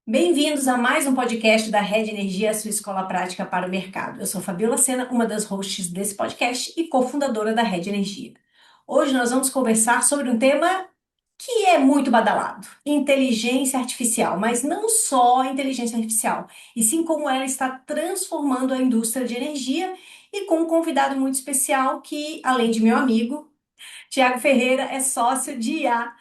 Bem-vindos a mais um podcast da Rede Energia, a sua escola prática para o mercado. Eu sou Fabiola Sena, uma das hosts desse podcast e cofundadora da Rede Energia. Hoje nós vamos conversar sobre um tema que é muito badalado: inteligência artificial, mas não só a inteligência artificial, e sim como ela está transformando a indústria de energia e com um convidado muito especial que, além de meu amigo, Tiago Ferreira, é sócio de IA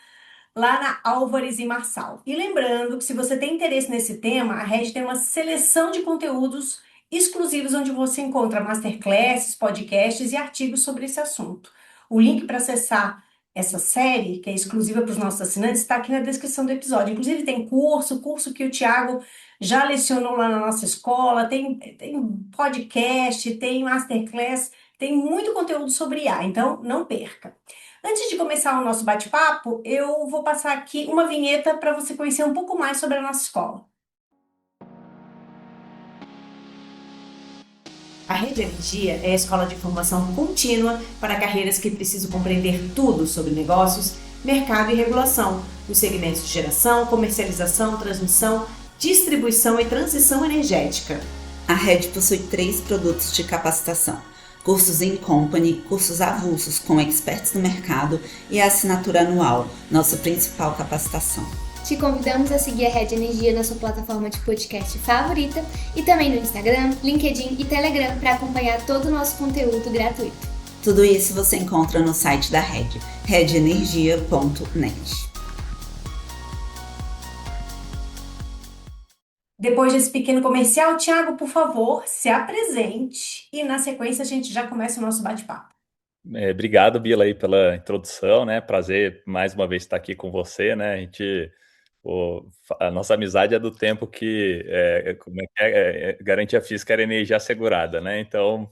lá na Álvares e Marçal. E lembrando que se você tem interesse nesse tema, a Rede tem uma seleção de conteúdos exclusivos onde você encontra masterclasses, podcasts e artigos sobre esse assunto. O link para acessar essa série, que é exclusiva para os nossos assinantes, está aqui na descrição do episódio. Inclusive tem curso que o Thiago já lecionou lá na nossa escola, tem podcast, tem masterclass, tem muito conteúdo sobre IA, então não perca. Antes de começar o nosso bate-papo, eu vou passar aqui uma vinheta para você conhecer um pouco mais sobre a nossa escola. A Rede Energia é a escola de formação contínua para carreiras que precisam compreender tudo sobre negócios, mercado e regulação, os segmentos de geração, comercialização, transmissão, distribuição e transição energética. A Rede possui 3 produtos de capacitação: cursos in company, cursos avulsos com experts no mercado e a assinatura anual, nossa principal capacitação. Te convidamos a seguir a Rede Energia na sua plataforma de podcast favorita e também no Instagram, LinkedIn e Telegram para acompanhar todo o nosso conteúdo gratuito. Tudo isso você encontra no site da Rede, redenergia.net. Depois desse pequeno comercial, Thiago, por favor, se apresente e na sequência a gente já começa o nosso bate-papo. Obrigado, Bila, aí pela introdução, né? Prazer mais uma vez estar aqui com você, né? A nossa amizade é do tempo que como é que garantia física era energia assegurada, né? Então,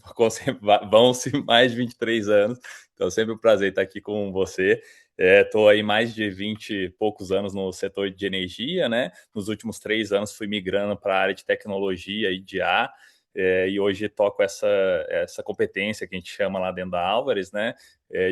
vão-se mais de 23 anos. Então, sempre um prazer estar aqui com você. Estou aí mais de 20 e poucos anos no setor de energia, né? Nos últimos 3 anos fui migrando para a área de tecnologia e de IA. E hoje toco essa competência que a gente chama lá dentro da Álvares, né,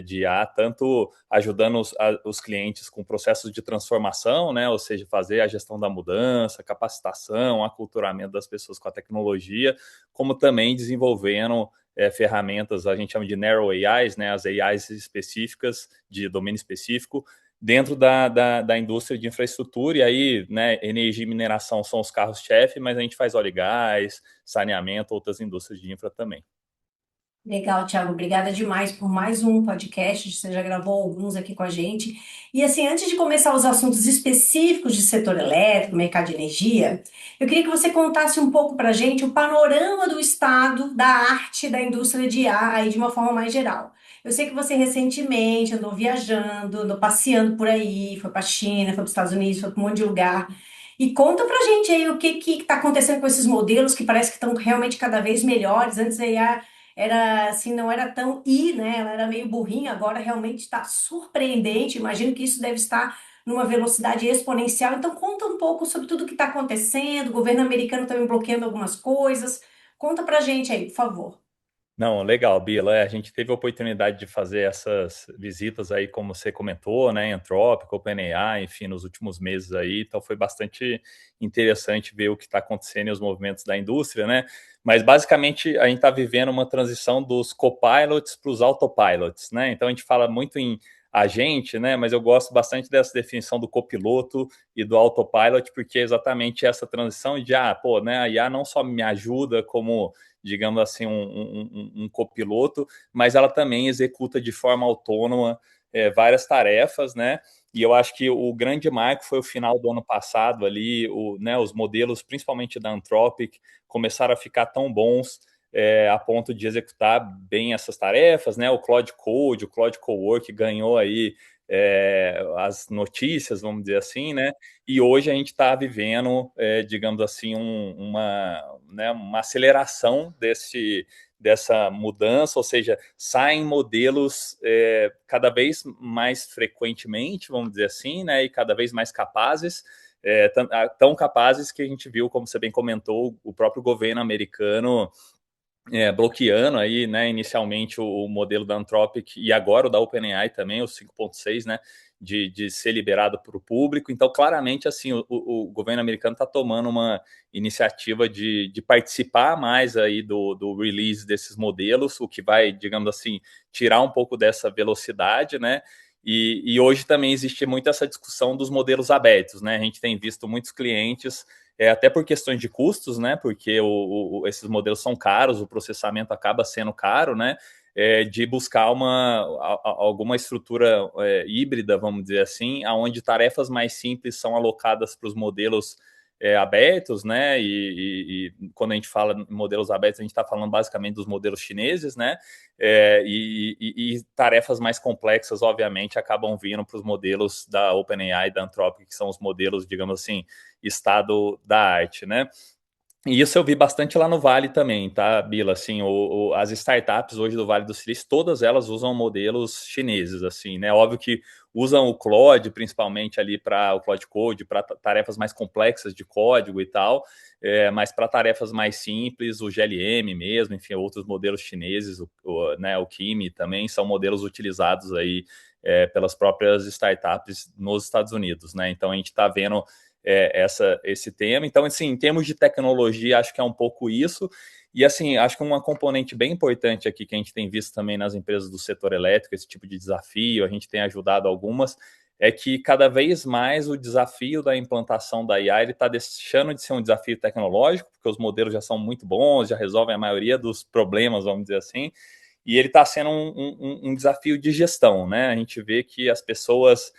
de IA, tanto ajudando os clientes com processos de transformação, né, ou seja, fazer a gestão da mudança, capacitação, aculturamento das pessoas com a tecnologia, como também desenvolvendo ferramentas, a gente chama de Narrow AIs, né, as AIs específicas, de domínio específico, dentro da indústria de infraestrutura, e aí, né, energia e mineração são os carros-chefe, mas a gente faz óleo e gás, saneamento, outras indústrias de infra também. Legal, Thiago. Obrigada demais por mais um podcast. Você já gravou alguns aqui com a gente. E assim, antes de começar os assuntos específicos de setor elétrico, mercado de energia, eu queria que você contasse um pouco para a gente o panorama do estado da arte da indústria de IA aí de uma forma mais geral. Eu sei que você recentemente andou viajando, andou passeando por aí, foi para a China, foi para os Estados Unidos, foi para um monte de lugar. E conta pra gente aí o que está acontecendo com esses modelos que parece que estão realmente cada vez melhores. Antes a IA era assim, não era tão né? Ela era meio burrinha, agora realmente está surpreendente. Imagino que isso deve estar numa velocidade exponencial. Então, conta um pouco sobre tudo que está acontecendo. O governo americano também bloqueando algumas coisas. Conta pra gente aí, por favor. Não, legal, Bila. A gente teve a oportunidade de fazer essas visitas aí, como você comentou, né? Anthropic, OpenAI, enfim, nos últimos meses aí. Então foi bastante interessante ver o que está acontecendo e os movimentos da indústria, né? Mas basicamente a gente está vivendo uma transição dos copilots para os autopilots, né? Então a gente fala muito em agente, né? Mas eu gosto bastante dessa definição do copiloto e do autopilot, porque é exatamente essa transição de, pô, né? A IA não só me ajuda como, digamos assim, um copiloto, mas ela também executa de forma autônoma várias tarefas, né? E eu acho que o grande marco foi o final do ano passado ali, né, os modelos, principalmente da Anthropic, começaram a ficar tão bons a ponto de executar bem essas tarefas, né? O Claude Code, o Claude Cowork ganhou aí as notícias, vamos dizer assim, né? E hoje a gente está vivendo, digamos assim, né, uma aceleração dessa mudança, ou seja, saem modelos cada vez mais frequentemente, vamos dizer assim, né, e cada vez mais capazes, tão capazes que a gente viu, como você bem comentou, o próprio governo americano bloqueando aí, né, inicialmente o modelo da Anthropic e agora o da OpenAI também, o 5.6, né, de ser liberado para o público. Então, claramente, assim, o governo americano está tomando uma iniciativa de participar mais aí do release desses modelos, o que vai, digamos assim, tirar um pouco dessa velocidade, né? E hoje também existe muito essa discussão dos modelos abertos, né? A gente tem visto muitos clientes até por questões de custos, né? Porque esses modelos são caros, o processamento acaba sendo caro, né? De buscar alguma estrutura híbrida, vamos dizer assim, onde tarefas mais simples são alocadas para os modelos abertos, né? E quando a gente fala em modelos abertos, a gente está falando basicamente dos modelos chineses, né? E tarefas mais complexas, obviamente, acabam vindo para os modelos da OpenAI e da Anthropic, que são os modelos, digamos assim, estado da arte, né? E isso eu vi bastante lá no Vale também, tá, Bila? Assim, as startups hoje do Vale do Silício, todas elas usam modelos chineses, assim, né? Óbvio que usam o Claude, principalmente ali para o Claude Code, para tarefas mais complexas de código e tal, mas para tarefas mais simples, o GLM mesmo, enfim, outros modelos chineses, né, o Kimi também, são modelos utilizados aí pelas próprias startups nos Estados Unidos, né? Então a gente está vendo esse tema. Então, assim, em termos de tecnologia, acho que é um pouco isso. E, assim, acho que uma componente bem importante aqui que a gente tem visto também nas empresas do setor elétrico, esse tipo de desafio, a gente tem ajudado algumas, é que cada vez mais o desafio da implantação da IA está deixando de ser um desafio tecnológico, porque os modelos já são muito bons, já resolvem a maioria dos problemas, vamos dizer assim, e ele está sendo um desafio de gestão, né? A gente vê que as pessoas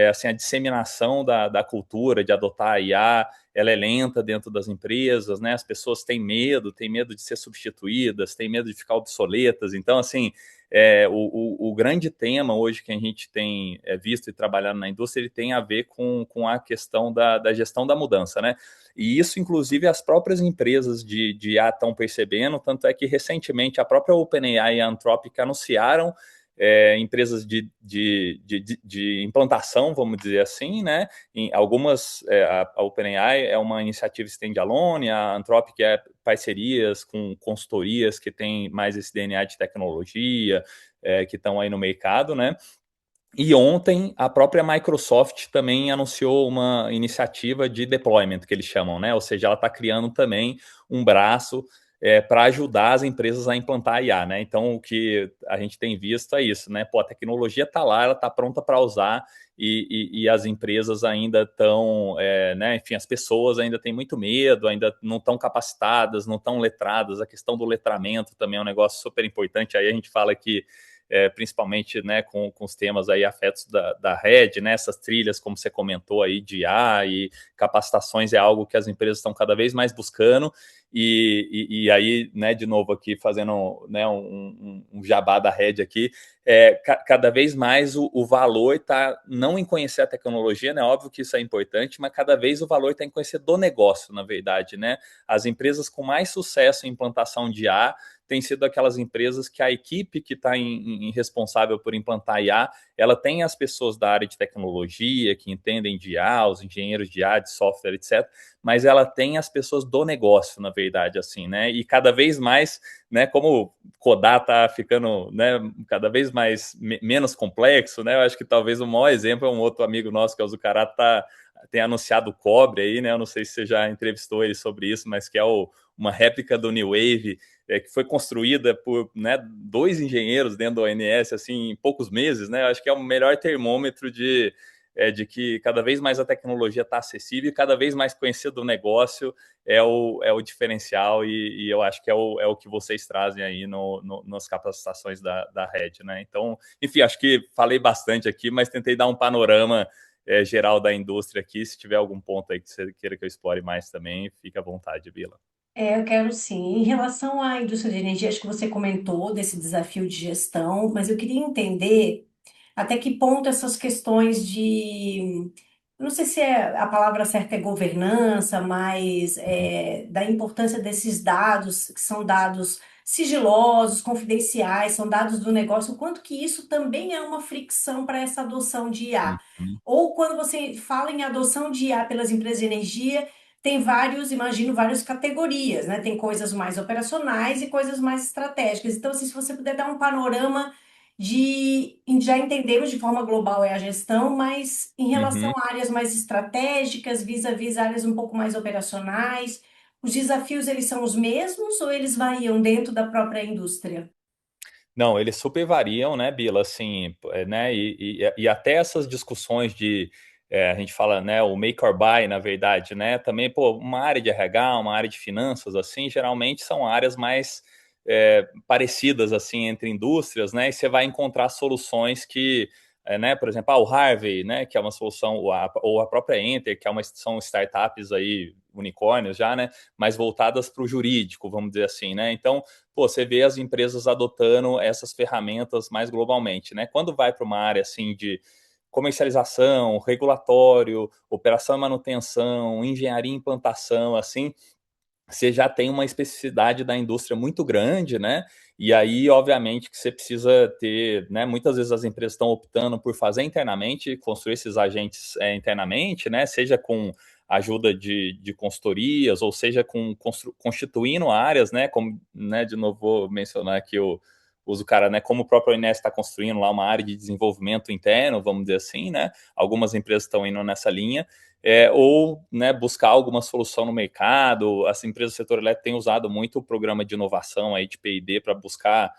assim, a disseminação da cultura de adotar a IA, ela é lenta dentro das empresas, né? As pessoas têm medo de ser substituídas, têm medo de ficar obsoletas. Então, assim, o grande tema hoje que a gente tem visto e trabalhado na indústria, ele tem a ver com a questão da gestão da mudança, né? E isso, inclusive, as próprias empresas de IA estão percebendo, tanto é que recentemente a própria OpenAI e a Anthropic anunciaram empresas de implantação, vamos dizer assim, né? Em algumas, a OpenAI é uma iniciativa standalone, a Anthropic é parcerias com consultorias que têm mais esse DNA de tecnologia, que estão aí no mercado, né? E ontem a própria Microsoft também anunciou uma iniciativa de deployment, que eles chamam, né? Ou seja, ela está criando também um braço para ajudar as empresas a implantar a IA, né? Então, o que a gente tem visto é isso, né? Pô, a tecnologia está lá, ela está pronta para usar e as empresas ainda estão, né? Enfim, as pessoas ainda têm muito medo, ainda não estão capacitadas, não estão letradas. A questão do letramento também é um negócio super importante. Aí a gente fala que principalmente, né, com os temas aí afetos da rede, né, essas trilhas, como você comentou aí, de IA e capacitações é algo que as empresas estão cada vez mais buscando, e aí, né, de novo aqui, fazendo, né, um jabá da rede aqui, cada vez mais o valor está não em conhecer a tecnologia, né, óbvio que isso é importante, mas cada vez o valor está em conhecer do negócio, na verdade, né, as empresas com mais sucesso em implantação de IA tem sido aquelas empresas que a equipe que está responsável por implantar IA, ela tem as pessoas da área de tecnologia, que entendem de IA, os engenheiros de IA, de software, etc., mas ela tem as pessoas do negócio, na verdade, assim, né? E cada vez mais, né, como codar está ficando, né, cada vez mais menos complexo, né? Eu acho que talvez o maior exemplo é um outro amigo nosso, que é o Zucarat, tem anunciado o Cobre aí, né? Eu não sei se você já entrevistou ele sobre isso, mas que é uma réplica do New Wave, que foi construída por, né, dois engenheiros dentro da ONS, assim, em poucos meses, né? Eu acho que é o melhor termômetro de que cada vez mais a tecnologia está acessível e cada vez mais conhecer do negócio é o diferencial e eu acho que é o que vocês trazem aí nas capacitações da rede, né? Então, enfim, acho que falei bastante aqui, mas tentei dar um panorama geral da indústria aqui. Se tiver algum ponto aí que você queira que eu explore mais também, fica à vontade, Bila. Eu quero sim. Em relação à indústria de energia, acho que você comentou desse desafio de gestão, mas eu queria entender até que ponto essas questões de, eu não sei se a palavra certa é governança, mas da importância desses dados, que são dados sigilosos, confidenciais, são dados do negócio, o quanto que isso também é uma fricção para essa adoção de IA. Uhum. Ou quando você fala em adoção de IA pelas empresas de energia, tem vários, imagino, várias categorias, né? Tem coisas mais operacionais e coisas mais estratégicas. Então, assim, se você puder dar um panorama já entendemos de forma global é a gestão, mas em relação Uhum. a áreas mais estratégicas, vis-à-vis áreas um pouco mais operacionais, os desafios eles são os mesmos ou eles variam dentro da própria indústria? Não, eles super variam, né, Bila? Assim, né? E até essas discussões de a gente fala, né, o make or buy, na verdade, né? Também, pô, uma área de RH, uma área de finanças, assim, geralmente são áreas mais parecidas, assim, entre indústrias, né? E você vai encontrar soluções que, né, por exemplo, o Harvey, né, que é uma solução, ou a própria Enter, que são startups aí, unicórnios já, né? Mais voltadas para o jurídico, vamos dizer assim, né? Então, pô, você vê as empresas adotando essas ferramentas mais globalmente, né? Quando vai para uma área assim de comercialização, regulatório, operação e manutenção, engenharia e implantação, assim, você já tem uma especificidade da indústria muito grande, né? E aí, obviamente, que você precisa ter, né? Muitas vezes as empresas estão optando por fazer internamente, construir esses agentes internamente, né? Seja com ajuda de consultorias, ou seja, constituindo áreas, né? Como, né, de novo, vou mencionar aqui o uso cara, né? Como o próprio Inés está construindo lá uma área de desenvolvimento interno, vamos dizer assim, né? Algumas empresas estão indo nessa linha ou né, buscar alguma solução no mercado. As empresas do setor elétrico têm usado muito o programa de inovação aí de P&D para buscar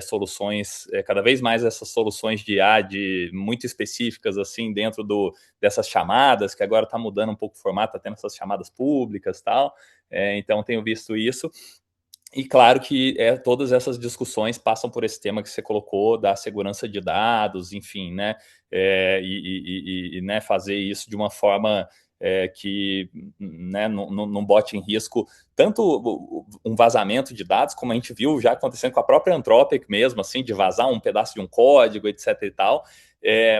soluções, cada vez mais essas soluções de IA muito específicas assim dentro dessas chamadas, que agora está mudando um pouco o formato, está tendo essas chamadas públicas e tal. Então tenho visto isso. E claro que todas essas discussões passam por esse tema que você colocou da segurança de dados, enfim, né? Né, fazer isso de uma forma que né, não bote em risco tanto um vazamento de dados, como a gente viu já acontecendo com a própria Anthropic mesmo, assim, de vazar um pedaço de um código, etc. e tal.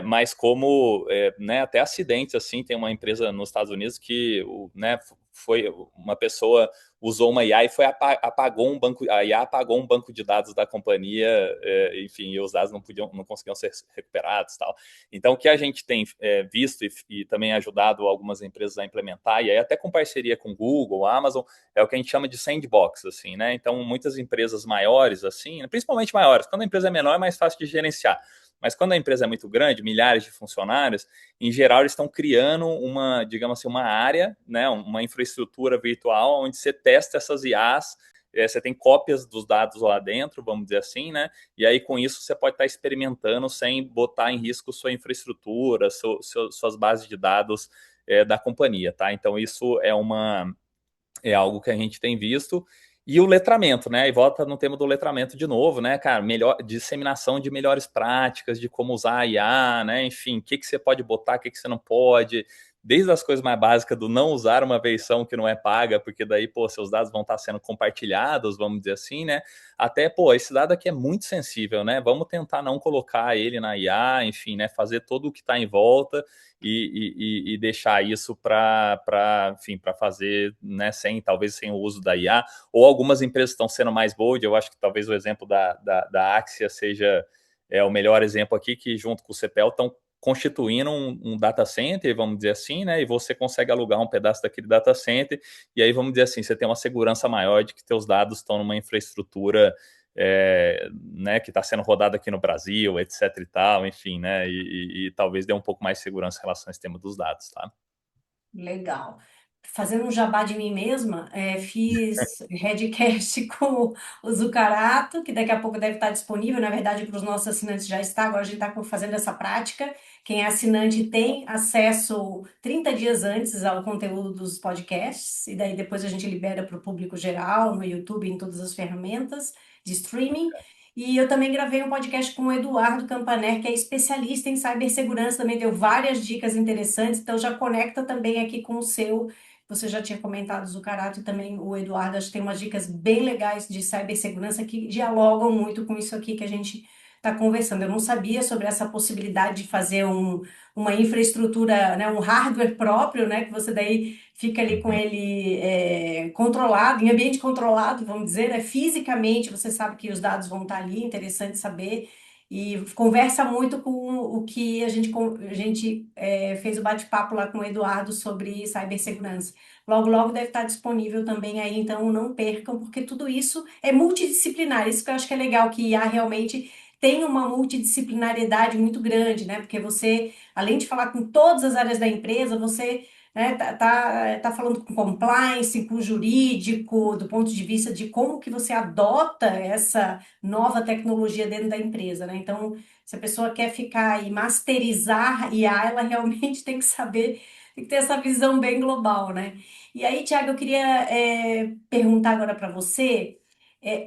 Mas como né, até acidentes, assim, tem uma empresa nos Estados Unidos que né, foi uma pessoa usou uma IA e apagou um banco, a IA apagou um banco de dados da companhia, enfim, e os dados não conseguiam ser recuperados, tal. Então, o que a gente tem visto e também ajudado algumas empresas a implementar, e aí até com parceria com Google, Amazon, é o que a gente chama de sandbox, assim, né? Então, muitas empresas maiores, assim, principalmente maiores, quando a empresa é menor é mais fácil de gerenciar. Mas quando a empresa é muito grande, milhares de funcionários, em geral eles estão criando uma, digamos assim, uma área, né, uma infraestrutura virtual onde você testa essas IAs, você tem cópias dos dados lá dentro, vamos dizer assim, né? E aí com isso você pode estar experimentando sem botar em risco sua infraestrutura, suas bases de dados da companhia, tá? Então isso é algo que a gente tem visto. E o letramento, né? E volta no tema do letramento de novo, né, cara? Melhor disseminação de melhores práticas, de como usar a IA, né? Enfim, o que você pode botar, o que você não pode. Desde as coisas mais básicas do não usar uma versão que não é paga, porque daí, pô, seus dados vão estar sendo compartilhados, vamos dizer assim, né? Até, pô, esse dado aqui é muito sensível, né? Vamos tentar não colocar ele na IA, enfim, né? Fazer todo o que está em volta e deixar isso enfim, para fazer, né, talvez sem o uso da IA, ou algumas empresas estão sendo mais bold, eu acho que talvez o exemplo da Axia seja o melhor exemplo aqui, que junto com o CPEL estão constituindo um data center, vamos dizer assim, né, e você consegue alugar um pedaço daquele data center, e aí vamos dizer assim, você tem uma segurança maior de que teus dados estão numa infraestrutura né, que está sendo rodado aqui no Brasil, etc e tal, enfim, né, e talvez dê um pouco mais de segurança em relação a esse tema dos dados, tá? Legal. Fazendo um jabá de mim mesma, fiz Redcast com o Zucarato, que daqui a pouco deve estar disponível. Na verdade, para os nossos assinantes já está, agora a gente está fazendo essa prática. Quem é assinante tem acesso 30 dias antes ao conteúdo dos podcasts, e daí depois a gente libera para o público geral, no YouTube, em todas as ferramentas de streaming. E eu também gravei um podcast com o Eduardo Campaner, que é especialista em cibersegurança, também deu várias dicas interessantes, então já conecta também aqui com o seu. Você já tinha comentado o Zucarato e também o Eduardo, acho que tem umas dicas bem legais de cibersegurança que dialogam muito com isso aqui que a gente está conversando. Eu não sabia sobre essa possibilidade de fazer uma infraestrutura, né, um hardware próprio, né, que você daí fica ali com Uhum. ele controlado, em ambiente controlado, vamos dizer, né? Fisicamente você sabe que os dados vão estar ali, interessante saber. e conversa muito com o que a gente fez o bate-papo lá com o Eduardo sobre cibersegurança. Logo, logo deve estar disponível também aí, então não percam, porque tudo isso é multidisciplinar. Isso que eu acho que é legal, que a realmente tem uma multidisciplinariedade muito grande, né? Porque você, além de falar com todas as áreas da empresa, você né, tá falando com compliance, com jurídico, do ponto de vista de como que você adota essa nova tecnologia dentro da empresa, né? Então, se a pessoa quer ficar e masterizar IA, ela realmente tem que saber, tem que ter essa visão bem global, né? E aí, Tiago, eu queria perguntar agora para você,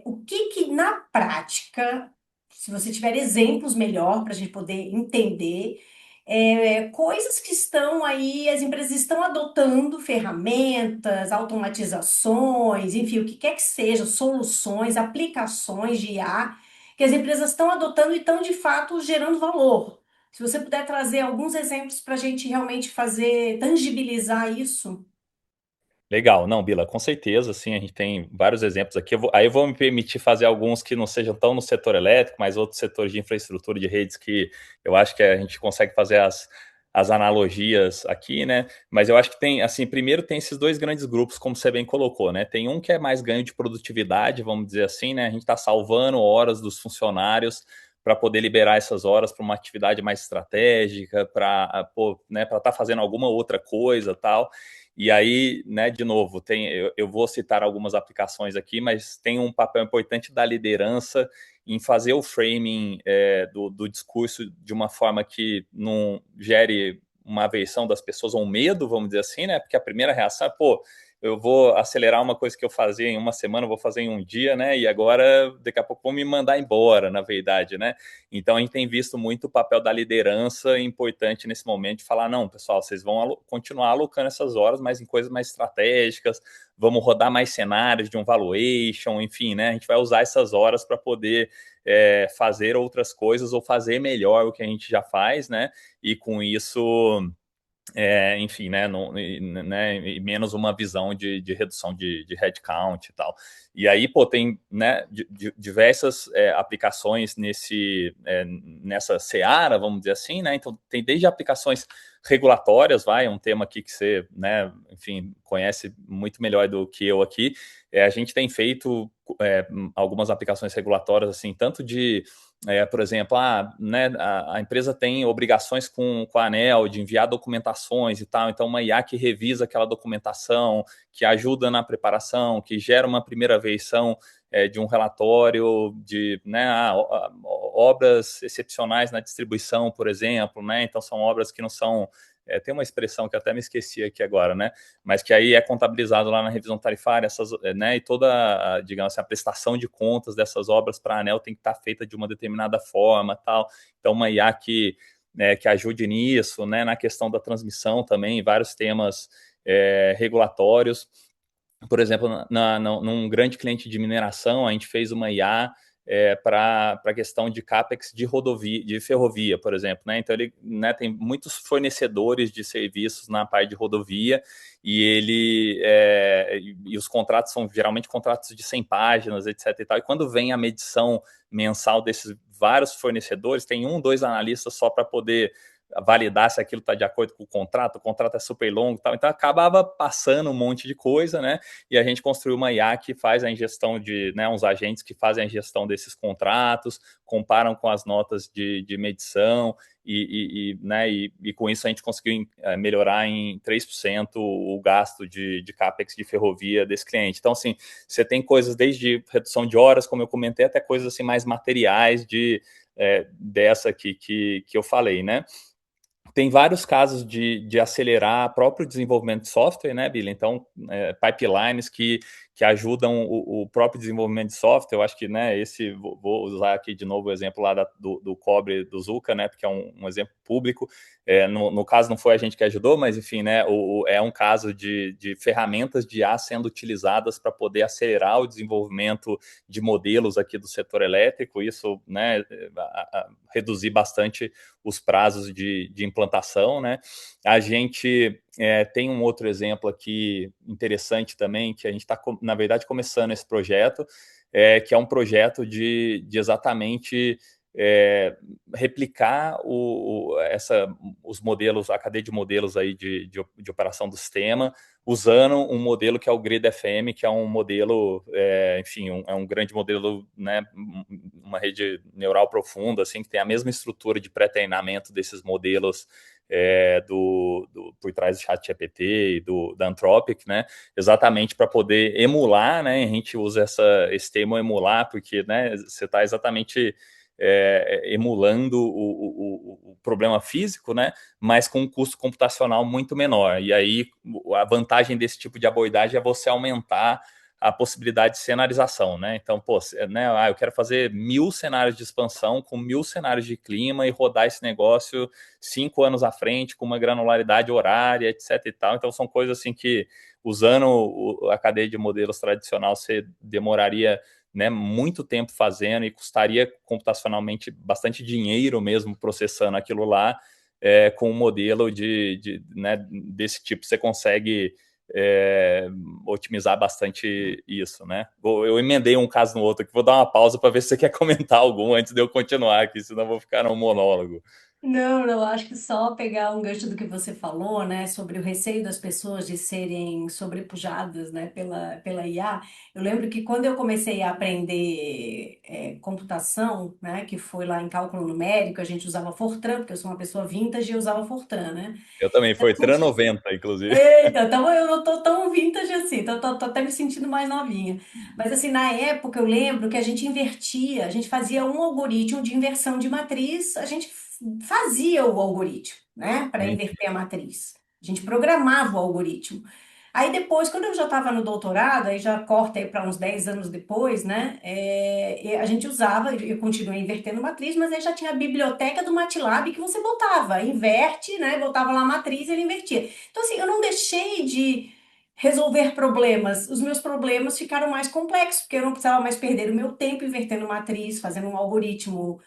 o que que na prática, se você tiver exemplos melhor para a gente poder entender, coisas que estão aí, as empresas estão adotando ferramentas, automatizações, enfim, o que quer que seja, soluções, aplicações de IA, que as empresas estão adotando e estão de fato gerando valor. Se você puder trazer alguns exemplos para a gente realmente fazer, tangibilizar isso. Legal, não, Bila, com certeza, sim, a gente tem vários exemplos aqui. Aí eu vou me permitir fazer alguns que não sejam tão no setor elétrico, mas outros setores de infraestrutura de redes que eu acho que a gente consegue fazer as analogias aqui, né? Mas eu acho que tem, assim, primeiro tem esses dois grandes grupos, como você bem colocou, né? Tem um que é mais ganho de produtividade, vamos dizer assim, né? A gente está salvando horas dos funcionários para poder liberar essas horas para uma atividade mais estratégica, para né, para estar fazendo alguma outra coisa, tal. E aí, né, de novo, eu vou citar algumas aplicações aqui, mas tem um papel importante da liderança em fazer o framing do discurso de uma forma que não gere uma aversão das pessoas ou um medo, vamos dizer assim, né? Porque a primeira reação é, pô, eu vou acelerar uma coisa que eu fazia em uma semana, eu vou fazer em um dia, né? E agora, daqui a pouco, vão me mandar embora, na verdade, né? Então, a gente tem visto muito o papel da liderança importante nesse momento de falar, não, pessoal, vocês vão continuar alocando essas horas, mas em coisas mais estratégicas, vamos rodar mais cenários de um valuation, enfim, né? A gente vai usar essas horas para poder fazer outras coisas ou fazer melhor o que a gente já faz, né? E com isso enfim, né, e menos uma visão de redução de headcount e tal. E aí, pô, tem né, diversas aplicações nessa seara, vamos dizer assim, né? Então, tem desde aplicações regulatórias, um tema aqui que você, né, enfim, conhece muito melhor do que eu aqui. A gente tem feito algumas aplicações regulatórias, assim, tanto de por exemplo, né, a empresa tem obrigações com a ANEEL de enviar documentações e tal, então uma IA que revisa aquela documentação, que ajuda na preparação, que gera uma primeira versão de um relatório de né, obras excepcionais na distribuição, por exemplo, né? Então são obras que não são tem uma expressão que eu até me esqueci aqui agora, né? Mas que aí é contabilizado lá na revisão tarifária, né? E toda, digamos assim, a prestação de contas dessas obras para a ANEEL tem que estar feita de uma determinada forma, tal. Então, uma IA que ajude nisso, né? Na questão da transmissão também, vários temas regulatórios. Por exemplo, num grande cliente de mineração, a gente fez uma IA para a questão de CAPEX de rodovia, de ferrovia, por exemplo. Né? Então, ele né, tem muitos fornecedores de serviços na parte de rodovia e os contratos são geralmente contratos de 100 páginas, etc. E tal. E quando vem a medição mensal desses vários fornecedores, tem dois analistas só para poder validar se aquilo está de acordo com o contrato é super longo e tal, então acabava passando um monte de coisa, né, e a gente construiu uma IA que faz a ingestão né, uns agentes que fazem a ingestão desses contratos, comparam com as notas de medição né, e com isso a gente conseguiu melhorar em 3% o gasto de CAPEX de ferrovia desse cliente. Então, assim, você tem coisas desde redução de horas, como eu comentei, até coisas assim mais materiais dessa aqui que eu falei, né? Tem vários casos de acelerar próprio desenvolvimento de software, né, Billy? Então, pipelines que ajudam o próprio desenvolvimento de software. Eu acho que, né, vou usar aqui de novo o exemplo lá do Cobre, do Zuca, né, porque é um exemplo público. No caso, não foi a gente que ajudou, mas, enfim, né, é um caso de ferramentas de IA sendo utilizadas para poder acelerar o desenvolvimento de modelos aqui do setor elétrico. Isso, né, reduzir bastante os prazos de implantação, né? A gente tem um outro exemplo aqui interessante também, que a gente está, na verdade, começando esse projeto, que é um projeto de exatamente replicar os modelos, a cadeia de modelos aí de operação do sistema, usando um modelo que é o Grid FM, que é um modelo, enfim, é um grande modelo, né, uma rede neural profunda, assim, que tem a mesma estrutura de pré-treinamento desses modelos por trás do ChatGPT e da Anthropic, né, exatamente para poder emular, né, a gente usa esse termo emular, porque, né, você está exatamente emulando o problema físico, né, mas com um custo computacional muito menor. E aí a vantagem desse tipo de abordagem é você aumentar a possibilidade de cenarização, né? Então, pô, né, eu quero fazer 1000 cenários de expansão com 1000 cenários de clima e rodar esse negócio 5 anos à frente com uma granularidade horária, etc e tal. Então, são coisas assim que, usando a cadeia de modelos tradicional, você demoraria, né, muito tempo fazendo e custaria computacionalmente bastante dinheiro mesmo processando aquilo lá. Com um modelo né, desse tipo, você consegue otimizar bastante isso, né? Eu emendei um caso no outro aqui, vou dar uma pausa para ver se você quer comentar algum antes de eu continuar aqui, senão eu vou ficar no monólogo. Não, não, acho que só pegar um gancho do que você falou, né, sobre o receio das pessoas de serem sobrepujadas, né, pela IA. Eu lembro que quando eu comecei a aprender computação, né, que foi lá em cálculo numérico, a gente usava Fortran, porque eu sou uma pessoa vintage e eu usava Fortran, né? Eu também, foi Tran 90, inclusive. Eita, então eu não tô tão vintage assim, então tô até me sentindo mais novinha. Mas assim, na época eu lembro que a gente invertia, a gente fazia um algoritmo de inversão de matriz, a gente fazia o algoritmo, né, para inverter a matriz. A gente programava o algoritmo. Aí depois, quando eu já estava no doutorado, aí já corta aí para uns 10 anos depois, né? E a gente usava, eu continuei invertendo matriz, mas aí já tinha a biblioteca do MATLAB que você botava, inverte, né? Botava lá a matriz e ele invertia. Então, assim, eu não deixei de resolver problemas. Os meus problemas ficaram mais complexos, porque eu não precisava mais perder o meu tempo invertendo matriz, fazendo um algoritmo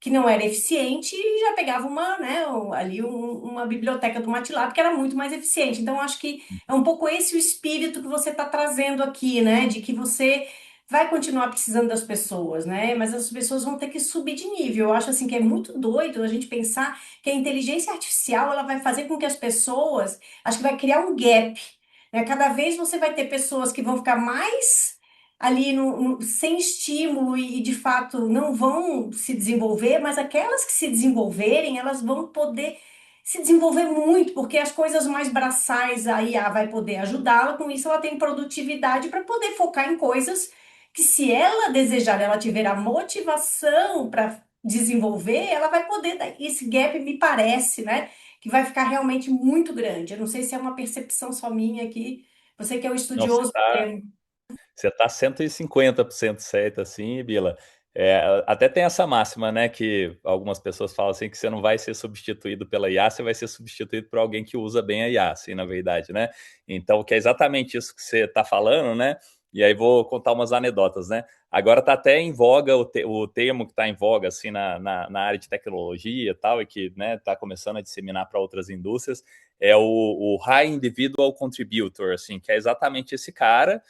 que não era eficiente e já pegava uma biblioteca do MATLAB que era muito mais eficiente. Então, acho que é um pouco esse o espírito que você está trazendo aqui, né? De que você vai continuar precisando das pessoas, né? Mas as pessoas vão ter que subir de nível. Eu acho assim que é muito doido a gente pensar que a inteligência artificial ela vai fazer com que as pessoas, acho que vai criar um gap, né? Cada vez você vai ter pessoas que vão ficar mais ali sem estímulo e de fato não vão se desenvolver, mas aquelas que se desenvolverem, elas vão poder se desenvolver muito, porque as coisas mais braçais a IA vai poder ajudá-la, com isso ela tem produtividade para poder focar em coisas que se ela desejar, ela tiver a motivação para desenvolver, ela vai poder, esse gap me parece, né, que vai ficar realmente muito grande. Eu não sei se é uma percepção só minha aqui, você que é o Não, você estudioso do está tema. Você está 150% certo, assim, Bila. Até tem essa máxima, né, que algumas pessoas falam assim, que você não vai ser substituído pela IA, você vai ser substituído por alguém que usa bem a IA, assim, na verdade, né? Então, que é exatamente isso que você está falando, né? E aí vou contar umas anedotas, né? Agora está até em voga o termo que está em voga, assim, na área de tecnologia e tal, e que, né, está começando a disseminar para outras indústrias, é o High Individual Contributor, assim, que é exatamente esse cara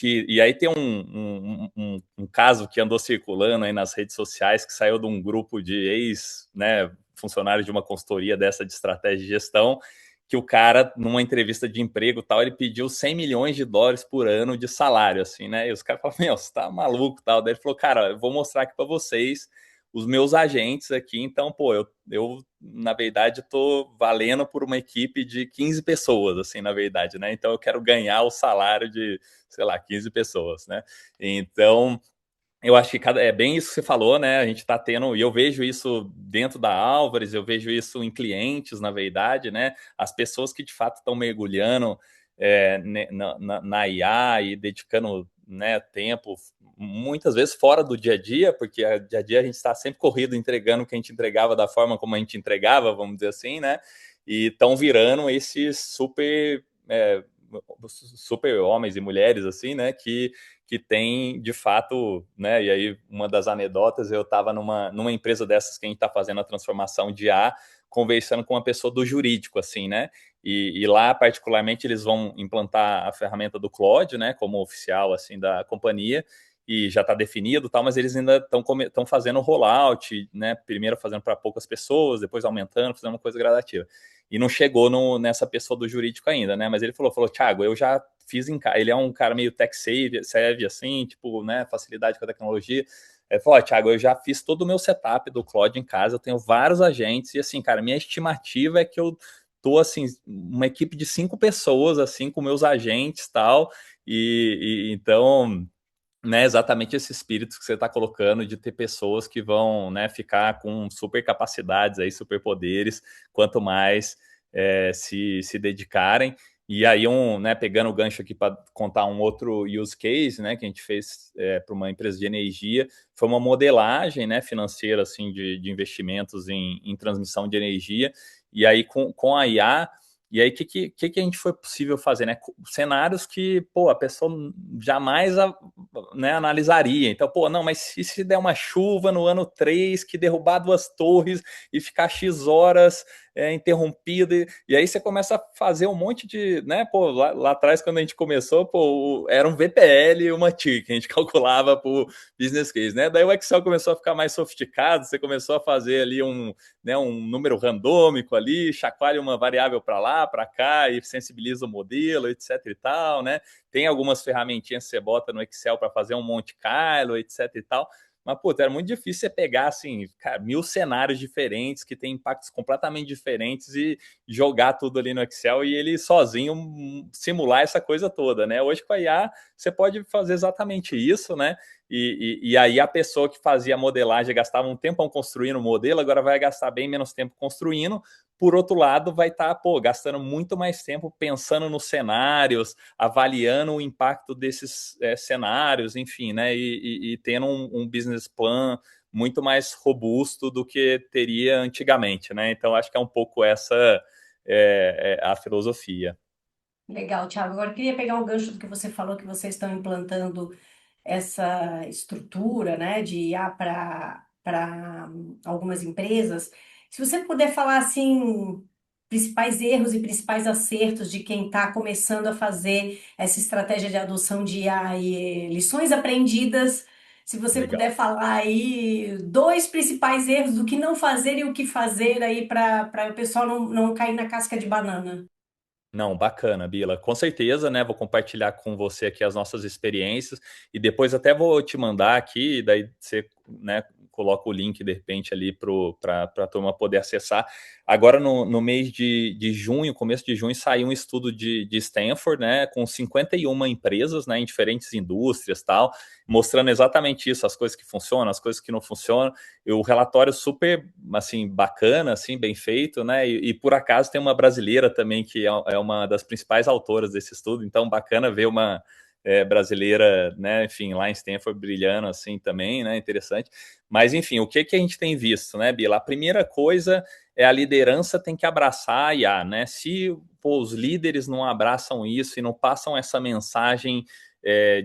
e aí tem um caso que andou circulando aí nas redes sociais, que saiu de um grupo de né, funcionários de uma consultoria dessa de estratégia de gestão, que o cara, numa entrevista de emprego tal, ele pediu 100 milhões de dólares por ano de salário, assim, né? E os caras falaram, meu, você tá maluco tal. Daí ele falou, cara, eu vou mostrar aqui para vocês os meus agentes aqui, então, pô, eu na verdade, tô valendo por uma equipe de 15 pessoas, assim, na verdade, né? Então, eu quero ganhar o salário de, sei lá, 15 pessoas, né? Então, eu acho que é bem isso que você falou, né? A gente está tendo, e eu vejo isso dentro da Álvares, eu vejo isso em clientes, na verdade, né? As pessoas que de fato estão mergulhando na IA e dedicando, né, tempo, muitas vezes fora do dia a dia, porque dia a dia a gente está sempre corrido entregando o que a gente entregava da forma como a gente entregava, vamos dizer assim, né? E estão virando esses super homens e mulheres, assim, né? Que tem, de fato, né? E aí, uma das anedotas, eu estava numa empresa dessas que a gente está fazendo a transformação de IA, conversando com uma pessoa do jurídico, assim, né? E lá, particularmente, eles vão implantar a ferramenta do Claude, né? Como oficial, assim, da companhia. e já está definido, tal, mas eles ainda estão fazendo rollout, né? Primeiro fazendo para poucas pessoas, depois aumentando, fazendo uma coisa gradativa. E não chegou nessa pessoa do jurídico ainda, né? Mas ele falou, Thiago, eu já fiz em casa. Ele é um cara meio tech savvy, assim, tipo, né? Facilidade com a tecnologia. Ele falou, Thiago, eu já fiz todo o meu setup do Cloud em casa, eu tenho vários agentes, e assim, cara, minha estimativa é que eu tô, assim, uma equipe de 5 pessoas, assim, com meus agentes e tal, e então, né, exatamente esse espírito que você está colocando de ter pessoas que vão, né, ficar com super capacidades aí, superpoderes, quanto mais se dedicarem. E aí, né, pegando o gancho aqui para contar um outro use case, né, que a gente fez para uma empresa de energia, foi uma modelagem, né, financeira assim, de investimentos em transmissão de energia. E aí, com a IA, e aí, o que a gente foi possível fazer, né? Cenários que, pô, a pessoa jamais, né, analisaria. Então, pô, não, mas se der uma chuva no ano 3 que derrubar 2 torres e ficar X horas interrompido, e aí você começa a fazer um monte de, né, pô, lá atrás, quando a gente começou, pô, era um VPL e uma TIR, que a gente calculava por business case, né? Daí o Excel começou a ficar mais sofisticado, você começou a fazer ali né, um número randômico ali, chacoalha uma variável para lá, para cá, e sensibiliza o modelo, etc e tal, né? Tem algumas ferramentinhas que você bota no Excel para fazer um Monte Carlo, etc e tal. Mas, puta, era muito difícil você pegar, assim, cara, 1000 cenários diferentes que têm impactos completamente diferentes e jogar tudo ali no Excel e ele sozinho simular essa coisa toda, né? Hoje com a IA você pode fazer exatamente isso, né? E aí a pessoa que fazia a modelagem gastava um tempão construindo o modelo, agora vai gastar bem menos tempo construindo. Por outro lado, vai estar, gastando muito mais tempo pensando nos cenários, avaliando o impacto desses cenários, enfim, né? E tendo um business plan muito mais robusto do que teria antigamente, né? Então, acho que é um pouco essa a filosofia. Legal, Thiago. Agora, eu queria pegar um gancho do que você falou, que vocês estão implantando essa estrutura, né, de IA para algumas empresas. Se você puder falar assim, principais erros e principais acertos de quem está começando a fazer essa estratégia de adoção de IA e lições aprendidas, se você Legal. puder falar aí dois principais erros do que não fazer e o que fazer aí para o pessoal não cair na casca de banana. Não, bacana, Bila. Com certeza, né? Vou compartilhar com você aqui as nossas experiências e depois até vou te mandar aqui, daí você, né, coloca o link de repente ali para a turma poder acessar. Agora no mês de junho, começo de junho, saiu um estudo de Stanford, né, com 51 empresas, né, em diferentes indústrias, tal, mostrando exatamente isso, as coisas que funcionam, as coisas que não funcionam. E o relatório super, assim, bacana, assim, bem feito, né? E por acaso tem uma brasileira também que é uma das principais autoras desse estudo, então bacana ver uma brasileira, né? Enfim, lá em Stanford brilhando assim também, né? Interessante. Mas enfim, o que a gente tem visto, né, Bila? A primeira coisa é a liderança tem que abraçar a IA, né? Se os líderes não abraçam isso e não passam essa mensagem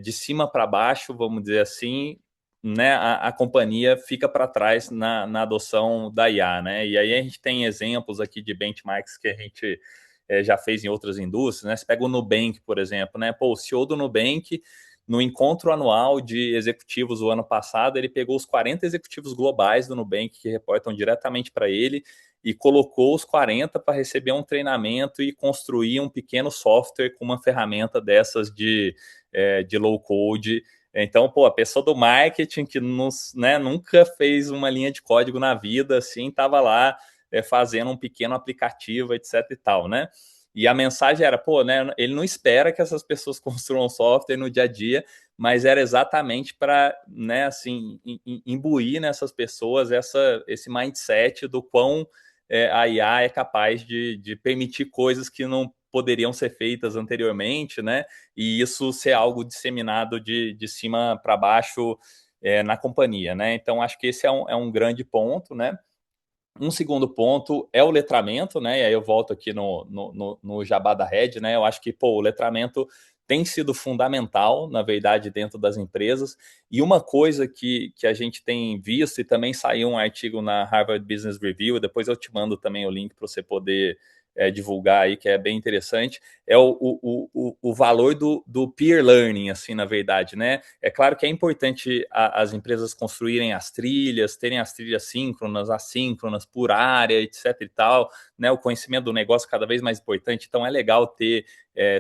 de cima para baixo, vamos dizer assim, né, a companhia fica para trás na adoção da IA, né? E aí a gente tem exemplos aqui de benchmarks que a gente já fez em outras indústrias, né? Você pega o Nubank, por exemplo, né? Pô, o CEO do Nubank, no encontro anual de executivos o ano passado, ele pegou os 40 executivos globais do Nubank que reportam diretamente para ele e colocou os 40 para receber um treinamento e construir um pequeno software com uma ferramenta dessas de low code. Então, pô, a pessoa do marketing que né, nunca fez uma linha de código na vida, assim, estava lá fazendo um pequeno aplicativo, etc e tal, né? E a mensagem era, pô, né, ele não espera que essas pessoas construam software no dia a dia, mas era exatamente para, né, assim, imbuir nessas pessoas esse mindset do quão a IA é capaz de permitir coisas que não poderiam ser feitas anteriormente, né? E isso ser algo disseminado de cima para baixo na companhia, né? Então, acho que esse é um grande ponto, né? Um segundo ponto é o letramento, né? E aí eu volto aqui no Jabá da Red, né? Eu acho que, pô, o letramento tem sido fundamental, na verdade, dentro das empresas. E uma coisa que a gente tem visto, e também saiu um artigo na Harvard Business Review, depois eu te mando também o link para você poder divulgar aí, que é bem interessante, é o valor do peer learning, assim, na verdade, né? É claro que é importante as empresas construírem as trilhas, terem as trilhas síncronas, assíncronas, por área, etc e tal, né? O conhecimento do negócio cada vez mais importante, então é legal ter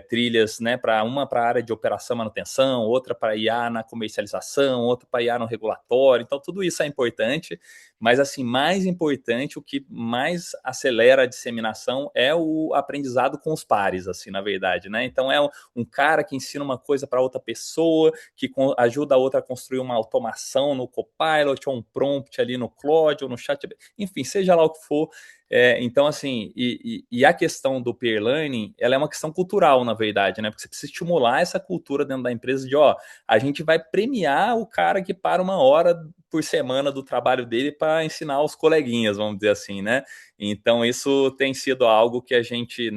trilhas, né, uma para a área de operação e manutenção, outra para IA na comercialização, outra para IA no regulatório, então tudo isso é importante, mas assim, mais importante, o que mais acelera a disseminação é o aprendizado com os pares, assim, na verdade, né? Então é um cara que ensina uma coisa para outra pessoa, que ajuda a outra a construir uma automação no Copilot, ou um prompt ali no Claude, ou no chat, enfim, seja lá o que for. Então, assim, e a questão do peer learning, ela é uma questão cultural, na verdade, né? Porque você precisa estimular essa cultura dentro da empresa de, a gente vai premiar o cara que para 1 hora por semana do trabalho dele para ensinar os coleguinhas, vamos dizer assim, né? Então, isso tem sido algo que a gente,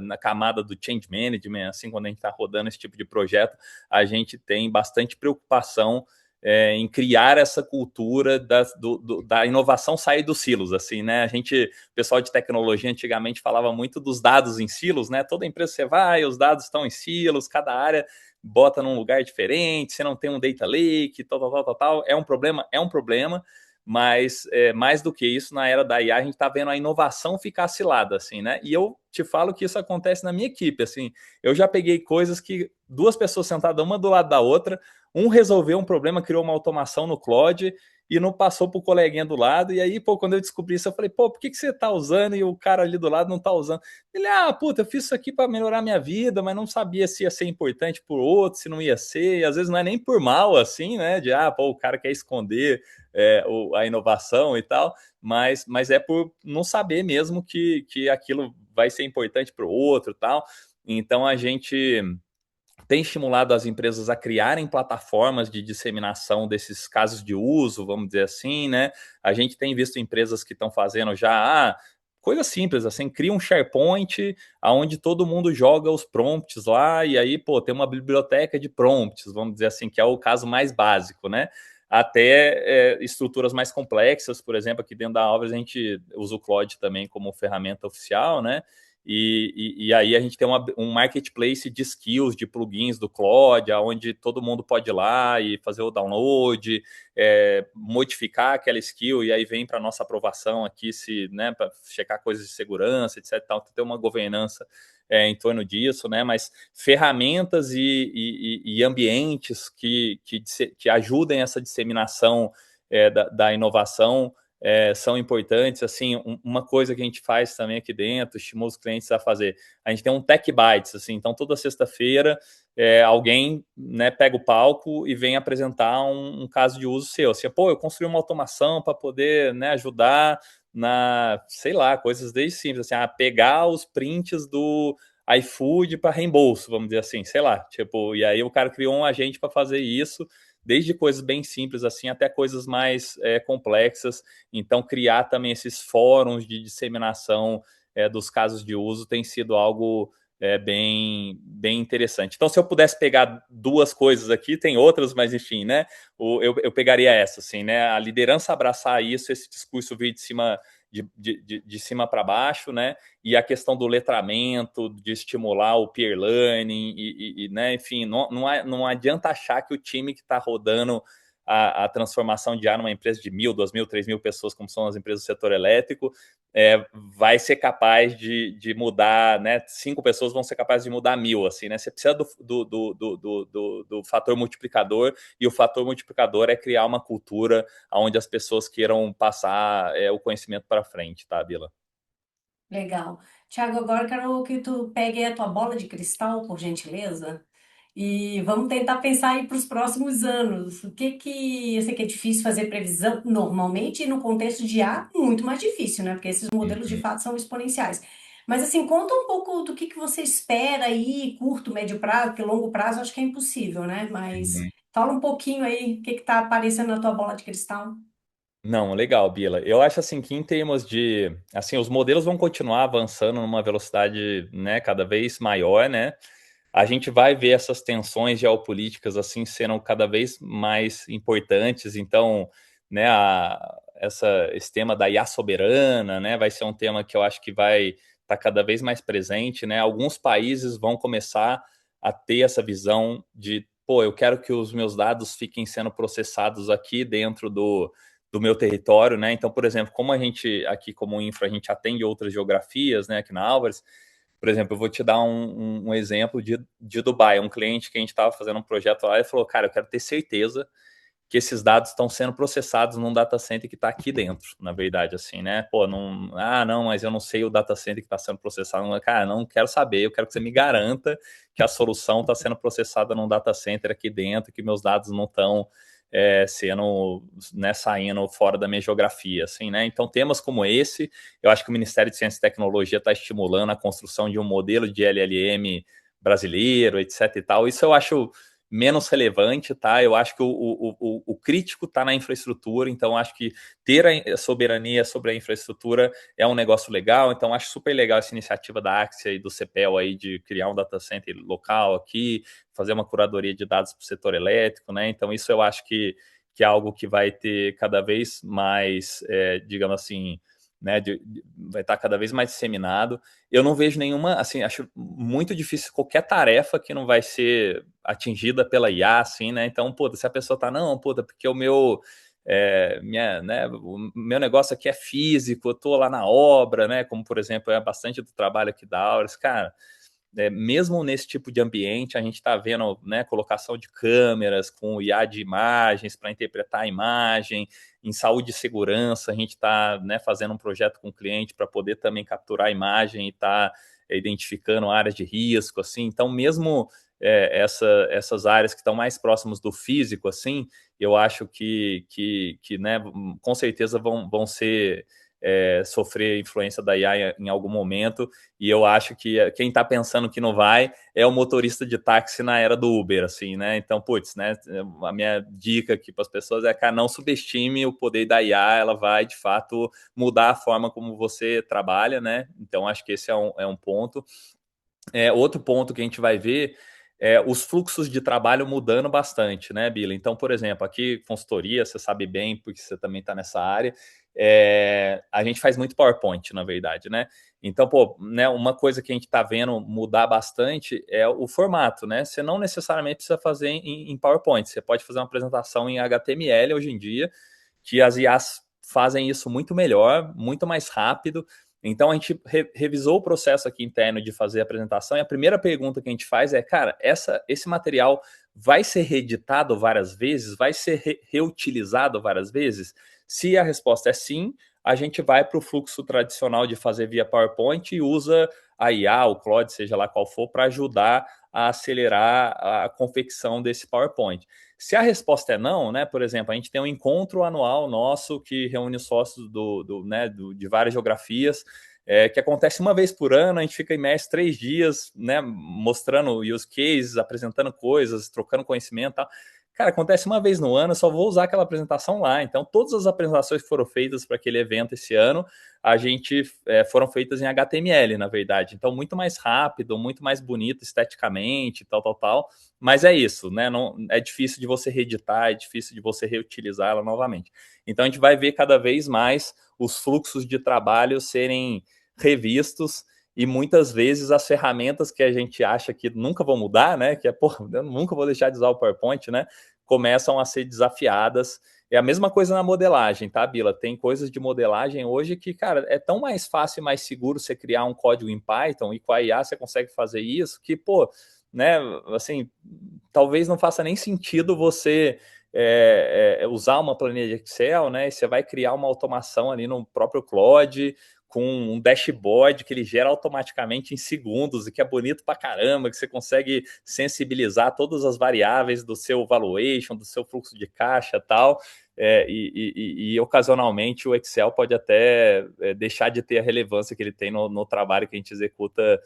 na camada do change management, assim, quando a gente está rodando esse tipo de projeto, a gente tem bastante preocupação em criar essa cultura da inovação sair dos silos, assim, né? O pessoal de tecnologia antigamente falava muito dos dados em silos, né? Toda empresa você vai, os dados estão em silos, cada área bota num lugar diferente, você não tem um data lake, tal. É um problema, mas mais do que isso, na era da IA, a gente está vendo a inovação ficar cilada, assim, né? E eu te falo que isso acontece na minha equipe, assim. Eu já peguei coisas que 2 pessoas sentadas uma do lado da outra, um resolveu um problema, criou uma automação no Claude e não passou para o coleguinha do lado. E aí, quando eu descobri isso, eu falei, por que você está usando e o cara ali do lado não está usando? Ele, puta, eu fiz isso aqui para melhorar minha vida, mas não sabia se ia ser importante por outro, se não ia ser. E às vezes não é nem por mal, assim, né? O cara quer esconder a inovação e tal, mas é por não saber mesmo que aquilo vai ser importante para o outro e tal. Então, a gente tem estimulado as empresas a criarem plataformas de disseminação desses casos de uso, vamos dizer assim, né? A gente tem visto empresas que estão fazendo já coisas simples, assim, cria um SharePoint onde todo mundo joga os prompts lá e aí, tem uma biblioteca de prompts, vamos dizer assim, que é o caso mais básico, né? Até estruturas mais complexas, por exemplo, aqui dentro da Alves a gente usa o Claude também como ferramenta oficial, né? E aí a gente tem um marketplace de skills, de plugins do Claude, onde todo mundo pode ir lá e fazer o download, modificar aquela skill, e aí vem para a nossa aprovação aqui, né, para checar coisas de segurança, etc. Então, tem uma governança em torno disso, né? Mas ferramentas e ambientes que ajudem essa disseminação da inovação são importantes. Assim, uma coisa que a gente faz também aqui dentro, estimula os clientes a fazer. A gente tem um Tech Bytes, assim, então toda sexta-feira alguém, né, pega o palco e vem apresentar um caso de uso seu. Assim, eu construí uma automação para poder, né, ajudar sei lá, coisas desde simples, assim, pegar os prints do iFood para reembolso, vamos dizer assim, sei lá, e aí o cara criou um agente para fazer isso, desde coisas bem simples assim até coisas mais complexas. Então, criar também esses fóruns de disseminação dos casos de uso tem sido algo bem interessante. Então, se eu pudesse pegar 2 coisas aqui, tem outras, mas enfim, né? Eu pegaria essa, assim, né? A liderança abraçar isso, esse discurso vir de cima para baixo, né? E a questão do letramento, de estimular o peer learning, né? Enfim, não adianta achar que o time que está rodando a transformação de ar numa empresa de 1.000, 2.000, 3.000 pessoas, como são as empresas do setor elétrico, vai ser capaz de mudar, né? 5 pessoas vão ser capazes de mudar 1.000, assim, né? Você precisa do fator multiplicador, e o fator multiplicador é criar uma cultura onde as pessoas queiram passar o conhecimento para frente, tá, Bila? Legal. Tiago, agora eu quero que tu pegue a tua bola de cristal, por gentileza, e vamos tentar pensar aí para os próximos anos. O que que eu sei que é difícil fazer previsão normalmente, e no contexto de A, muito mais difícil, né? Porque esses modelos de Uhum. fato são exponenciais. Mas assim, conta um pouco do que você espera aí, curto, médio prazo, porque longo prazo acho que é impossível, né? Mas Uhum. fala um pouquinho aí, o que que tá aparecendo na tua bola de cristal. Não, legal, Bila. Eu acho assim que em termos de, assim, os modelos vão continuar avançando numa velocidade, né, cada vez maior, né? A gente vai ver essas tensões geopolíticas assim sendo cada vez mais importantes. Então, né, esse tema da IA soberana, né, vai ser um tema que eu acho que vai está cada vez mais presente, né? Alguns países vão começar a ter essa visão de, pô, eu quero que os meus dados fiquem sendo processados aqui dentro do meu território, né? Então, por exemplo, como a gente aqui como infra, a gente atende outras geografias, né, aqui na Álvares, por exemplo, eu vou te dar um exemplo de Dubai, um cliente que a gente estava fazendo um projeto lá e falou, cara, eu quero ter certeza que esses dados estão sendo processados num data center que está aqui dentro, na verdade, assim, né? Pô, não, não, mas eu não sei o data center que está sendo processado. Cara, não quero saber, eu quero que você me garanta que a solução está sendo processada num data center aqui dentro, que meus dados não estão sendo, né, saindo fora da minha geografia, assim, né? Então, temas como esse, eu acho que o Ministério de Ciência e Tecnologia está estimulando a construção de um modelo de LLM brasileiro, etc e tal. Isso eu acho menos relevante, tá? Eu acho que o crítico está na infraestrutura, então acho que ter a soberania sobre a infraestrutura é um negócio legal, então acho super legal essa iniciativa da Axia e do CPEL aí de criar um data center local aqui, fazer uma curadoria de dados para o setor elétrico, né? Então isso eu acho que é algo que vai ter cada vez mais, digamos assim, né, vai estar cada vez mais disseminado. Eu não vejo nenhuma, assim, acho muito difícil qualquer tarefa que não vai ser atingida pela IA, assim, né? Então, puta, se a pessoa tá, não, puta, porque o meu negócio aqui é físico, eu tô lá na obra, né? Como, por exemplo, é bastante do trabalho aqui da Auras, cara, mesmo nesse tipo de ambiente, a gente está vendo, né, colocação de câmeras com IA de imagens para interpretar a imagem. Em saúde e segurança, a gente está, né, fazendo um projeto com o cliente para poder também capturar a imagem e estar identificando áreas de risco, assim. Então, mesmo essas áreas que estão mais próximas do físico, assim, eu acho que né, com certeza vão ser sofrer influência da IA em algum momento, e eu acho que quem está pensando que não vai é o motorista de táxi na era do Uber, assim, né? Então, putz, né? A minha dica aqui para as pessoas é, cara, não subestime o poder da IA, ela vai, de fato, mudar a forma como você trabalha, né? Então, acho que esse é um ponto. Outro ponto que a gente vai ver os fluxos de trabalho mudando bastante, né, Bila? Então, por exemplo, aqui, consultoria, você sabe bem, porque você também está nessa área, a gente faz muito PowerPoint, na verdade, né? Então, pô, né, uma coisa que a gente está vendo mudar bastante é o formato, né? Você não necessariamente precisa fazer em PowerPoint, você pode fazer uma apresentação em HTML hoje em dia, que as IAs fazem isso muito melhor, muito mais rápido. Então, a gente revisou o processo aqui interno de fazer a apresentação e a primeira pergunta que a gente faz é, cara, esse material vai ser reeditado várias vezes? Vai ser reutilizado várias vezes? Se a resposta é sim, a gente vai para o fluxo tradicional de fazer via PowerPoint e usa a IA, o Claude, seja lá qual for, para ajudar a acelerar a confecção desse PowerPoint. Se a resposta é não, né? Por exemplo, a gente tem um encontro anual nosso que reúne sócios de várias geografias, que acontece uma vez por ano, a gente fica imerso 3 dias, né? Mostrando use cases, apresentando coisas, trocando conhecimento e tal. Cara, acontece uma vez no ano, eu só vou usar aquela apresentação lá. Então, todas as apresentações que foram feitas para aquele evento esse ano, a gente foram feitas em HTML, na verdade. Então, muito mais rápido, muito mais bonito esteticamente, tal. Mas é isso, né? Não, é difícil de você reeditar, é difícil de você reutilizar ela novamente. Então, a gente vai ver cada vez mais os fluxos de trabalho serem revistos e muitas vezes as ferramentas que a gente acha que nunca vão mudar, né? Que eu nunca vou deixar de usar o PowerPoint, né? Começam a ser desafiadas. É a mesma coisa na modelagem, tá, Bila? Tem coisas de modelagem hoje que, cara, é tão mais fácil e mais seguro você criar um código em Python e com a IA você consegue fazer isso que, pô, né, assim, talvez não faça nem sentido você usar uma planilha de Excel, né? E você vai criar uma automação ali no próprio Claude com um dashboard que ele gera automaticamente em segundos e que é bonito pra caramba, que você consegue sensibilizar todas as variáveis do seu valuation, do seu fluxo de caixa e tal. E ocasionalmente o Excel pode até deixar de ter a relevância que ele tem no trabalho que a gente executa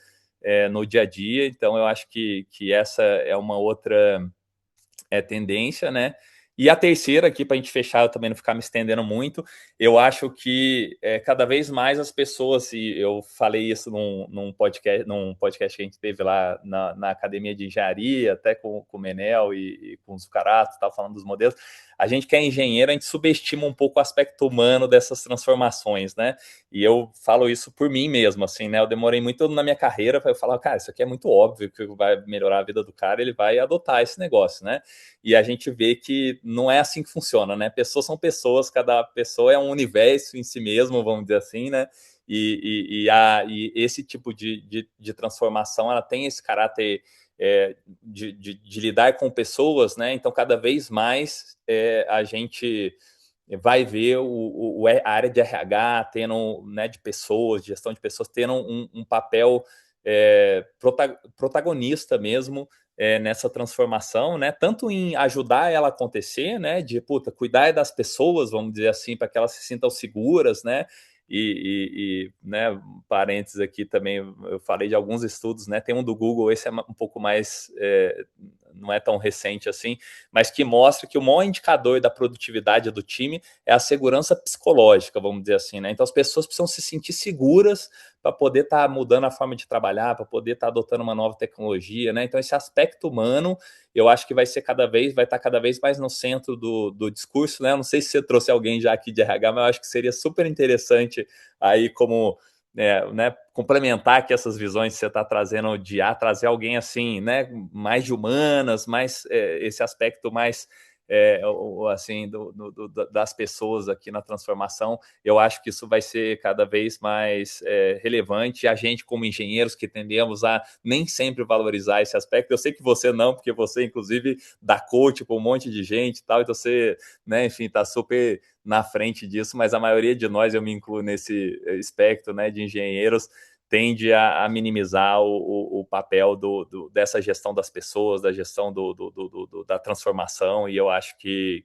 no dia a dia. Então eu acho que essa é uma outra tendência, né? E a terceira aqui, para a gente fechar, eu também não ficar me estendendo muito, eu acho que cada vez mais as pessoas, e eu falei isso num podcast que a gente teve lá na Academia de Engenharia, até com o Menel e com o Zucarato, tal, falando dos modelos, a gente que é engenheiro, a gente subestima um pouco o aspecto humano dessas transformações, né? E eu falo isso por mim mesmo, assim, né? Eu demorei muito na minha carreira para eu falar, cara, isso aqui é muito óbvio que vai melhorar a vida do cara, ele vai adotar esse negócio, né? E a gente vê que não é assim que funciona, né? Pessoas são pessoas, cada pessoa é um universo em si mesmo, vamos dizer assim, né? E esse tipo de transformação, ela tem esse caráter de lidar com pessoas, né? Então, cada vez mais a gente vai ver a área de RH tendo, né, de pessoas, de gestão de pessoas, tendo um papel protagonista mesmo nessa transformação, né? Tanto em ajudar ela a acontecer, né? De cuidar das pessoas, vamos dizer assim, para que elas se sintam seguras, né? Né, parênteses aqui também, eu falei de alguns estudos, né? Tem um do Google, esse é um pouco mais não é tão recente assim, mas que mostra que o maior indicador da produtividade do time é a segurança psicológica, vamos dizer assim, né? Então as pessoas precisam se sentir seguras para poder estar mudando a forma de trabalhar, para poder estar adotando uma nova tecnologia, né? Então esse aspecto humano, eu acho que vai estar cada vez mais no centro do discurso, né? Eu não sei se você trouxe alguém já aqui de RH, mas eu acho que seria super interessante aí como né, complementar aqui essas visões que você está trazendo de trazer alguém assim, né, mais de humanas, mais esse aspecto mais assim das pessoas aqui na transformação. Eu acho que isso vai ser cada vez mais relevante. E a gente, como engenheiros, que tendemos a nem sempre valorizar esse aspecto. Eu sei que você não, porque você, inclusive, dá coach para um monte de gente e tal, então você, né, enfim, está super na frente disso, mas a maioria de nós, eu me incluo nesse espectro, né, de engenheiros, tende a minimizar o papel dessa gestão das pessoas, da gestão da transformação, e eu acho que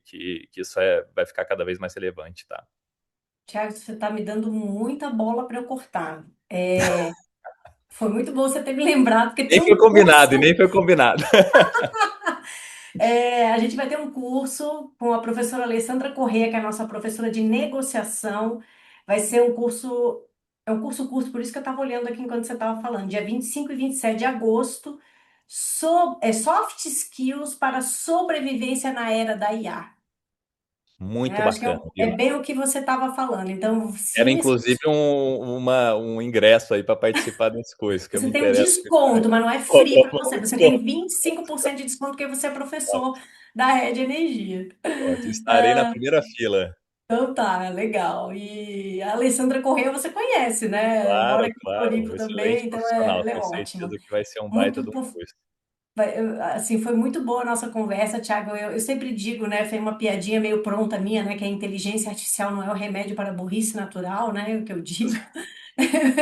isso vai ficar cada vez mais relevante, tá? Tiago, você está me dando muita bola para eu cortar. Foi muito bom você ter me lembrado, porque tem Nem foi um combinado, e curso. nem foi combinado. A gente vai ter um curso com a professora Alessandra Corrêa, que é a nossa professora de negociação. Vai ser um curso, é um curso curto, por isso que eu estava olhando aqui enquanto você estava falando, dia 25 e 27 de agosto, Soft Skills para Sobrevivência na Era da IA. Muito Eu acho que bacana, é viu? bem o que você estava falando. Então, se Era inclusive um ingresso aí para participar desse curso, que eu você me tem um interesso. desconto, mas não é free para você. Você tem 25% de desconto porque você é professor da Rede Energia. Ótimo. Estarei na primeira fila. Então tá, legal. E a Alessandra Corrêa você conhece, né? Mora Claro, aqui em claro. Floripa Excelente também, então profissional. ela é Tenho ótima. certeza que vai ser um baita Muito, do curso. assim, foi muito boa a nossa conversa, Thiago. Eu sempre digo, né? Foi uma piadinha meio pronta minha, né? Que a inteligência artificial não é o remédio para a burrice natural, né? O que eu digo.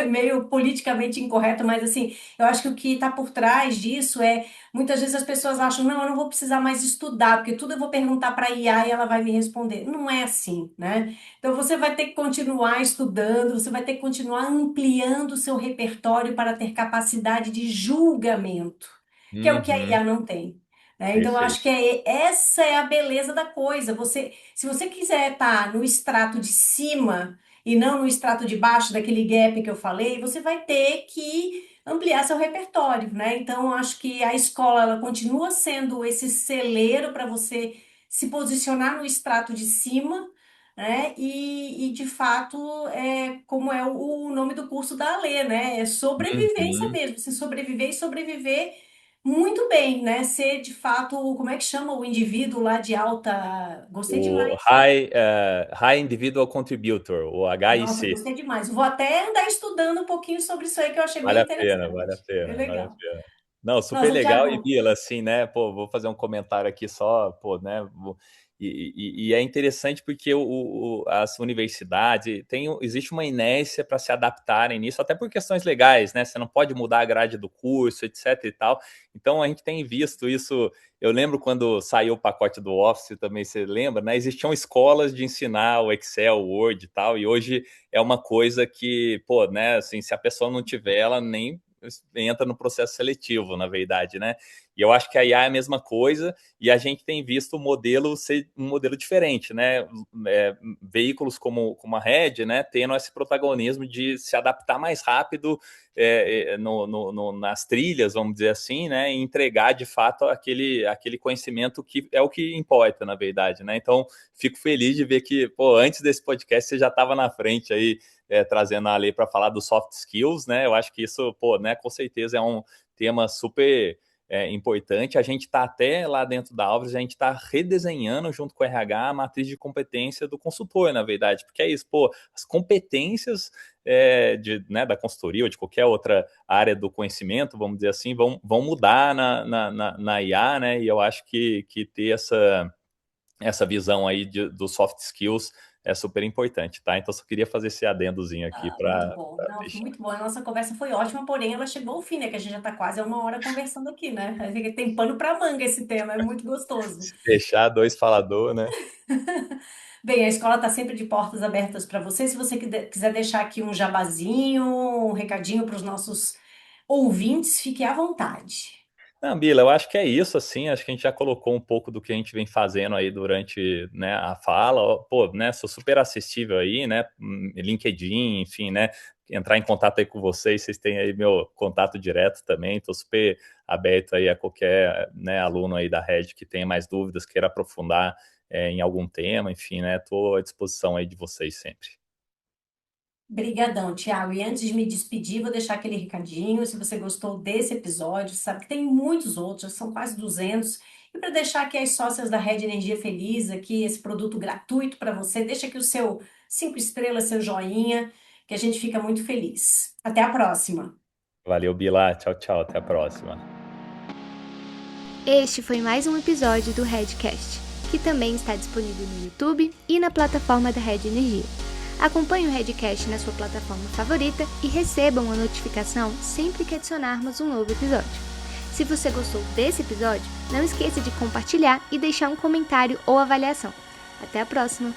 Meio politicamente incorreto, mas assim, eu acho que o que está por trás disso é, muitas vezes as pessoas acham, não, eu não vou precisar mais estudar, porque tudo eu vou perguntar para a IA e ela vai me responder. Não é assim, né? Então você vai ter que continuar estudando, você vai ter que continuar ampliando o seu repertório para ter capacidade de julgamento, que é o que a Uhum, IA não tem. Né? Então, eu acho perfeito. que essa é a beleza da coisa. Se você quiser estar no extrato de cima, e não no extrato de baixo daquele gap que eu falei, você vai ter que ampliar seu repertório, né? Então, eu acho que a escola ela continua sendo esse celeiro para você se posicionar no extrato de cima, né? De fato, como é o nome do curso da Alê, né? É sobrevivência Uhum. mesmo, você sobreviver e sobreviver muito bem, né? Ser de fato, como é que chama o indivíduo lá de alta. Gostei O demais. High Individual Contributor, o Nossa, HIC. gostei demais. Vou até andar estudando um pouquinho sobre isso aí que eu achei bem Vale a pena, vale a interessante. Bem pena, vale a legal. pena. Não, super Nossa, legal. E, Tiago, Bila, assim, né? Pô, vou fazer um comentário aqui só, pô, né? E é interessante porque as universidades existe uma inércia para se adaptarem nisso, até por questões legais, né? Você não pode mudar a grade do curso, etc e tal. Então a gente tem visto isso. Eu lembro quando saiu o pacote do Office, também você lembra, né? Existiam escolas de ensinar o Excel, o Word e tal, e hoje é uma coisa que, pô, né? Assim, se a pessoa não tiver, ela nem entra no processo seletivo, na verdade, né? E eu acho que a IA é a mesma coisa, e a gente tem visto o modelo ser um modelo diferente, né? Veículos como a Red, né, tendo esse protagonismo de se adaptar mais rápido nas trilhas, vamos dizer assim, né, e entregar de fato aquele conhecimento que é o que importa, na verdade, né? Então, fico feliz de ver que, pô, antes desse podcast você já estava na frente aí, trazendo a lei para falar dos soft skills, né? Eu acho que isso, pô, né, com certeza é um tema super importante. A gente está até lá dentro da Alvarez, a gente está redesenhando junto com o RH a matriz de competência do consultor, na verdade, porque é isso, pô, as competências da consultoria ou de qualquer outra área do conhecimento, vamos dizer assim, vão mudar na IA, né? E eu acho que ter essa visão aí dos soft skills é super importante, tá? Então, só queria fazer esse adendozinho aqui Muito para bom. Não, foi deixar. muito bom. A nossa conversa foi ótima, porém ela chegou ao fim, né? Que a gente já está quase há 1 hora conversando aqui, né? Tem pano para manga esse tema, é muito gostoso. Se deixar dois falador, né? Bem, a escola está sempre de portas abertas para você. Se você quiser deixar aqui um jabazinho, um recadinho para os nossos ouvintes, fique à vontade. Não, Bila, eu acho que é isso, assim, acho que a gente já colocou um pouco do que a gente vem fazendo aí durante, né, a fala, pô, né, sou super acessível aí, né, LinkedIn, enfim, né, entrar em contato aí com vocês têm aí meu contato direto também, estou super aberto aí a qualquer, né, aluno aí da Red que tenha mais dúvidas, queira aprofundar em algum tema, enfim, né, estou à disposição aí de vocês sempre. Brigadão, Thiago. E antes de me despedir, vou deixar aquele recadinho. Se você gostou desse episódio, sabe que tem muitos outros, já são quase 200. E para deixar aqui as sócias da Red Energia feliz, aqui esse produto gratuito para você, deixa aqui o seu 5 estrelas, seu joinha, que a gente fica muito feliz. Até a próxima. Valeu, Bila, tchau, tchau, até a próxima. Este foi mais um episódio do Redcast, que também está disponível no YouTube e na plataforma da Red Energia. Acompanhe o Redcast na sua plataforma favorita e receba uma notificação sempre que adicionarmos um novo episódio. Se você gostou desse episódio, não esqueça de compartilhar e deixar um comentário ou avaliação. Até a próxima!